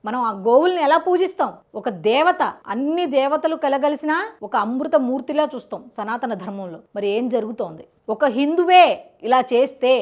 మనం ఆ గోవుల్ని ఎలా పూజిస్తాం? ఒక దేవత, అన్ని దేవతలు కలగలిసిన ఒక అమృత మూర్తిలా చూస్తాం సనాతన ధర్మంలో. మరి ఏం జరుగుతోంది? ఒక హిందువే ఇలా చేస్తే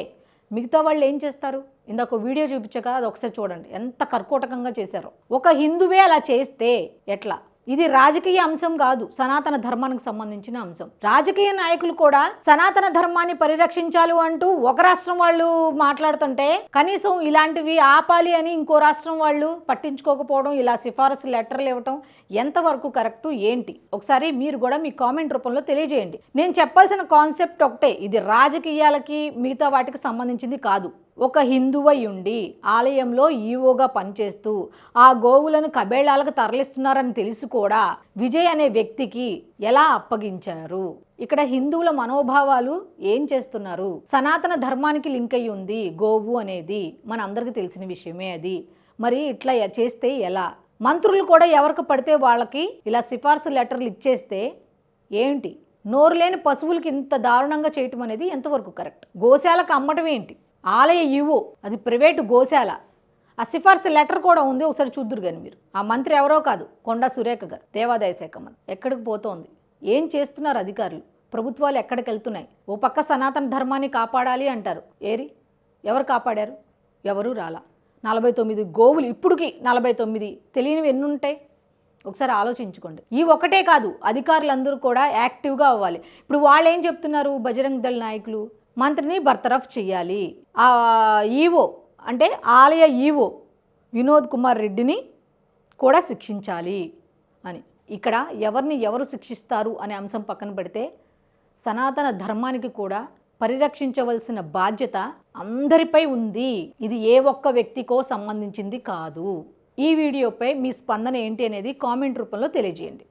మిగతా వాళ్ళు ఏం చేస్తారు? ఇందాక వీడియో చూపించక అది ఒకసారి చూడండి, ఎంత కర్కోటకంగా చేశారో. ఒక హిందువే అలా చేస్తే ఎట్లా? ఇది రాజకీయ అంశం కాదు, సనాతన ధర్మానికి సంబంధించిన అంశం. రాజకీయ నాయకులు కూడా సనాతన ధర్మాన్ని పరిరక్షించాలి అంటూ ఒక రాష్ట్రం వాళ్ళు మాట్లాడుతుంటే కనీసం ఇలాంటివి ఆపాలి అని ఇంకో రాష్ట్రం వాళ్ళు పట్టించుకోకపోవడం, ఇలా సిఫారసు లెటర్లు ఇవ్వటం ఎంతవరకు కరెక్టు ఏంటి? ఒకసారి మీరు కూడా మీ కామెంట్ రూపంలో తెలియజేయండి. నేను చెప్పాల్సిన కాన్సెప్ట్ ఒకటే, ఇది రాజకీయాలకి మిగతా వాటికి సంబంధించింది కాదు. ఒక హిందువై ఉండి ఆలయంలో ఈవోగా పనిచేస్తూ ఆ గోవులను కబేళాలకు తరలిస్తున్నారని తెలిసి కూడా విజయ్ అనే వ్యక్తికి ఎలా అప్పగించారు? ఇక్కడ హిందువుల మనోభావాలు ఏం చేస్తున్నారు? సనాతన ధర్మానికి లింక్ అయి ఉంది గోవు అనేది, మన అందరికీ తెలిసిన విషయమే అది. మరి ఇట్లా చేస్తే ఎలా? మంత్రులు కూడా ఎవరికి పడితే వాళ్ళకి ఇలా సిఫార్సు లెటర్లు ఇచ్చేస్తే ఏంటి? నోరు లేని పశువులకి ఇంత దారుణంగా చేయటం అనేది ఎంతవరకు కరెక్ట్? గోశాలకు అమ్మటం ఏంటి? ఆలయ ఈవో, అది ప్రైవేటు గోశాల. ఆ సిఫార్సు లెటర్ కూడా ఉంది, ఒకసారి చూద్దురు కానీ మీరు. ఆ మంత్రి ఎవరో కాదు, కొండా సురేఖ గారు, దేవాదాయ శాఖ మంత్రి. ఎక్కడికి పోతోంది? ఏం చేస్తున్నారు అధికారులు? ప్రభుత్వాలు ఎక్కడికి వెళ్తున్నాయి? ఓ పక్క సనాతన ధర్మాన్ని కాపాడాలి అంటారు, ఏరి ఎవరు కాపాడారు? ఎవరు రాలా. 49 గోవులు, ఇప్పుడుకి 49, తెలియనివి ఎన్ని ఉంటాయి? ఒకసారి ఆలోచించుకోండి. ఈ ఒకటే కాదు, అధికారులందరూ కూడా యాక్టివ్గా అవ్వాలి. ఇప్పుడు వాళ్ళు ఏం చెప్తున్నారు? బజరంగ్ దళ్ నాయకులు మంత్రిని బర్తరఫ్ చెయ్యాలి, ఆ ఈవో అంటే ఆలయ ఈవో వినోద్ కుమార్ రెడ్డిని కూడా శిక్షించాలి అని. ఇక్కడ ఎవరిని ఎవరు శిక్షిస్తారు అనే అంశం పక్కన పెడితే సనాతన ధర్మానికి కూడా పరిరక్షించవలసిన బాధ్యత అందరిపై ఉంది. ఇది ఏ ఒక్క వ్యక్తికో సంబంధించింది కాదు. ఈ వీడియోపై మీ స్పందన ఏంటి అనేది కామెంట్ రూపంలో తెలియజేయండి.